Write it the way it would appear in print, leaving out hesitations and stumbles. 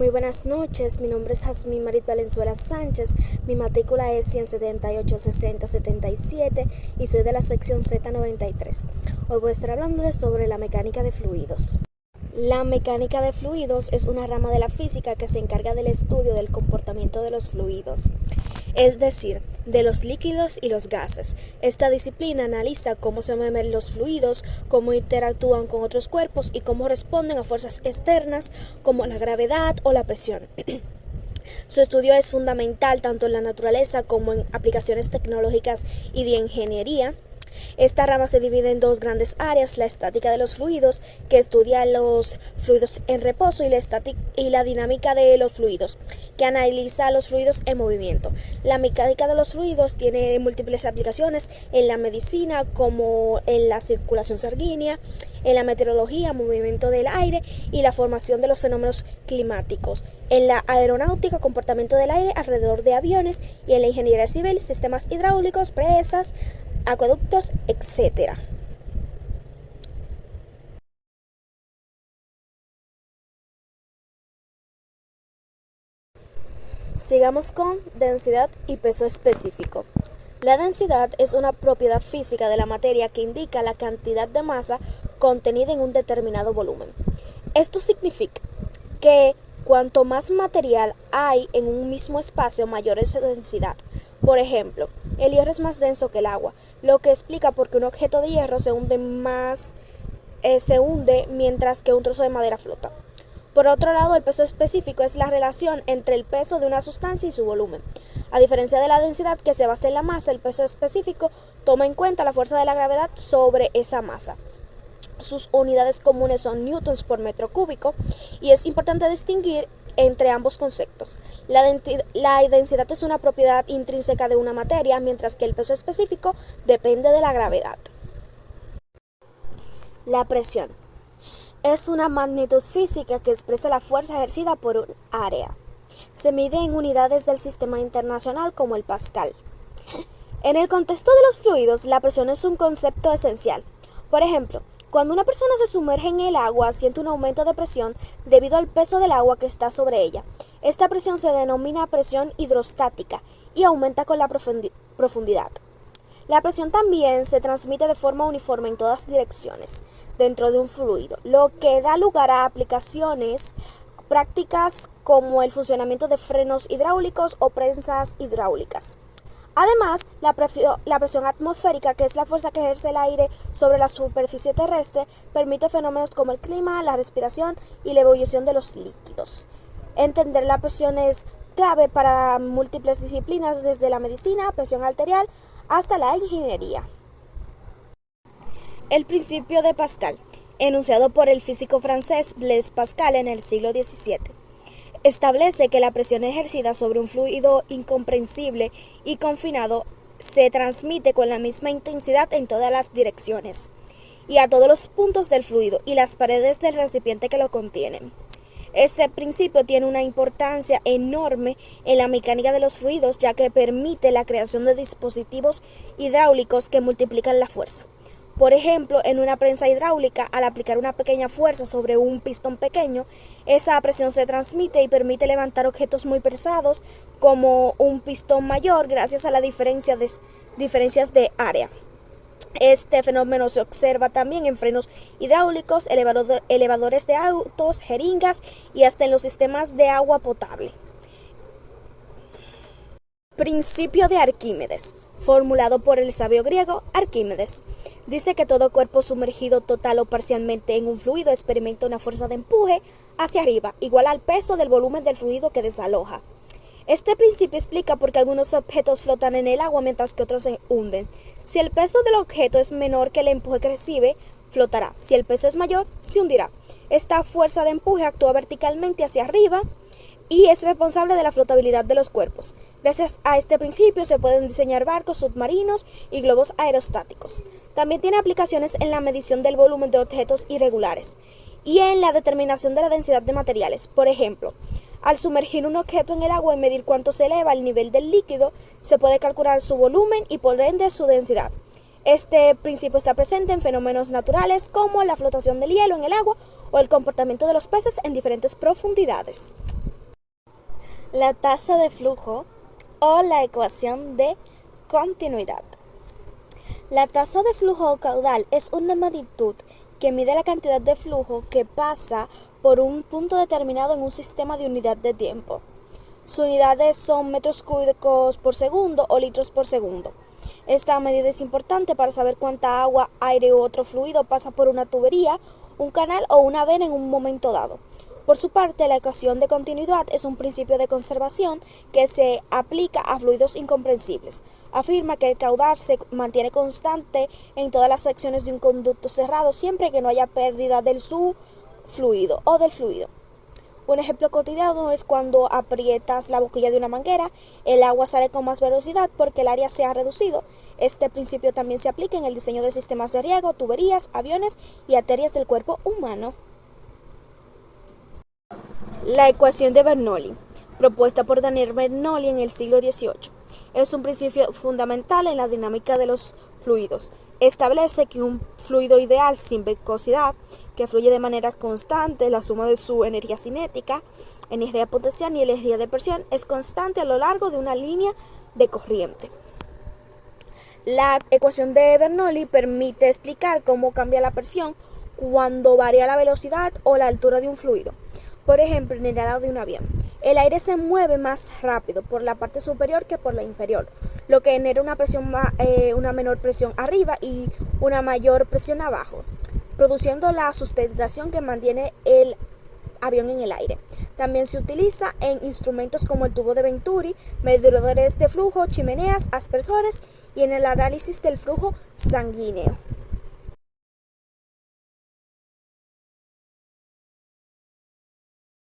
Muy buenas noches, mi nombre es Jazmín Marit Valenzuela Sánchez, mi matrícula es 178-60-77 y soy de la sección Z93. Hoy voy a estar hablándoles sobre la mecánica de fluidos. La mecánica de fluidos es una rama de la física que se encarga del estudio del comportamiento de los fluidos, es decir, de los líquidos y los gases. Esta disciplina analiza cómo se mueven los fluidos, cómo interactúan con otros cuerpos y cómo responden a fuerzas externas como la gravedad o la presión. Su estudio es fundamental tanto en la naturaleza como en aplicaciones tecnológicas y de ingeniería. Esta rama se divide en dos grandes áreas: la estática de los fluidos, que estudia los fluidos en reposo, y la dinámica de los fluidos, que analiza los fluidos en movimiento. La mecánica de los fluidos tiene múltiples aplicaciones en la medicina, como en la circulación sanguínea, en la meteorología, movimiento del aire y la formación de los fenómenos climáticos, en la aeronáutica, comportamiento del aire alrededor de aviones, y en la ingeniería civil, sistemas hidráulicos, presas, acueductos, etc. Sigamos con densidad y peso específico. La densidad es una propiedad física de la materia que indica la cantidad de masa contenida en un determinado volumen. Esto significa que cuanto más material hay en un mismo espacio, mayor es su densidad. Por ejemplo, el hierro es más denso que el agua, lo que explica por qué un objeto de hierro se hunde mientras que un trozo de madera flota. Por otro lado, el peso específico es la relación entre el peso de una sustancia y su volumen. A diferencia de la densidad, que se basa en la masa, el peso específico toma en cuenta la fuerza de la gravedad sobre esa masa. Sus unidades comunes son newtons por metro cúbico, y es importante distinguir entre ambos conceptos. La densidad es una propiedad intrínseca de una materia, mientras que el peso específico depende de la gravedad. La presión es una magnitud física que expresa la fuerza ejercida por un área. Se mide en unidades del sistema internacional como el pascal. En el contexto de los fluidos, la presión es un concepto esencial. Por ejemplo, cuando una persona se sumerge en el agua, siente un aumento de presión debido al peso del agua que está sobre ella. Esta presión se denomina presión hidrostática y aumenta con la profundidad. La presión también se transmite de forma uniforme en todas direcciones dentro de un fluido, lo que da lugar a aplicaciones prácticas como el funcionamiento de frenos hidráulicos o prensas hidráulicas. Además, la presión atmosférica, que es la fuerza que ejerce el aire sobre la superficie terrestre, permite fenómenos como el clima, la respiración y la ebullición de los líquidos. Entender la presión es clave para múltiples disciplinas, desde la medicina, presión arterial, hasta la ingeniería. El principio de Pascal, enunciado por el físico francés Blaise Pascal en el siglo XVII, establece que la presión ejercida sobre un fluido incomprensible y confinado se transmite con la misma intensidad en todas las direcciones y a todos los puntos del fluido y las paredes del recipiente que lo contienen. Este principio tiene una importancia enorme en la mecánica de los fluidos, ya que permite la creación de dispositivos hidráulicos que multiplican la fuerza. Por ejemplo, en una prensa hidráulica, al aplicar una pequeña fuerza sobre un pistón pequeño, esa presión se transmite y permite levantar objetos muy pesados como un pistón mayor gracias a las diferencias de área. Este fenómeno se observa también en frenos hidráulicos, elevadores de autos, jeringas y hasta en los sistemas de agua potable. Principio de Arquímedes, formulado por el sabio griego Arquímedes. Dice que todo cuerpo sumergido total o parcialmente en un fluido experimenta una fuerza de empuje hacia arriba, igual al peso del volumen del fluido que desaloja. Este principio explica por qué algunos objetos flotan en el agua mientras que otros se hunden. Si el peso del objeto es menor que el empuje que recibe, flotará. Si el peso es mayor, se hundirá. Esta fuerza de empuje actúa verticalmente hacia arriba y es responsable de la flotabilidad de los cuerpos. Gracias a este principio se pueden diseñar barcos submarinos y globos aerostáticos. También tiene aplicaciones en la medición del volumen de objetos irregulares y en la determinación de la densidad de materiales. Por ejemplo, al sumergir un objeto en el agua y medir cuánto se eleva el nivel del líquido, se puede calcular su volumen y por ende su densidad. Este principio está presente en fenómenos naturales como la flotación del hielo en el agua o el comportamiento de los peces en diferentes profundidades. La tasa de flujo o la ecuación de continuidad. La tasa de flujo caudal es una magnitud que mide la cantidad de flujo que pasa por un punto determinado en un sistema de unidad de tiempo. Sus unidades son metros cúbicos por segundo o litros por segundo. Esta medida es importante para saber cuánta agua, aire u otro fluido pasa por una tubería, un canal o una vena en un momento dado. Por su parte, la ecuación de continuidad es un principio de conservación que se aplica a fluidos incomprensibles. Afirma que el caudal se mantiene constante en todas las secciones de un conducto cerrado siempre que no haya pérdida del su fluido o del fluido. Un ejemplo cotidiano es cuando aprietas la boquilla de una manguera, el agua sale con más velocidad porque el área se ha reducido. Este principio también se aplica en el diseño de sistemas de riego, tuberías, aviones y arterias del cuerpo humano. La ecuación de Bernoulli, propuesta por Daniel Bernoulli en el siglo XVIII, es un principio fundamental en la dinámica de los fluidos. Establece que un fluido ideal sin viscosidad, que fluye de manera constante, la suma de su energía cinética, energía potencial y energía de presión, es constante a lo largo de una línea de corriente. La ecuación de Bernoulli permite explicar cómo cambia la presión cuando varía la velocidad o la altura de un fluido. Por ejemplo, en el ala de un avión, el aire se mueve más rápido por la parte superior que por la inferior, lo que genera una menor presión arriba y una mayor presión abajo, produciendo la sustentación que mantiene el avión en el aire. También se utiliza en instrumentos como el tubo de Venturi, medidores de flujo, chimeneas, aspersores y en el análisis del flujo sanguíneo.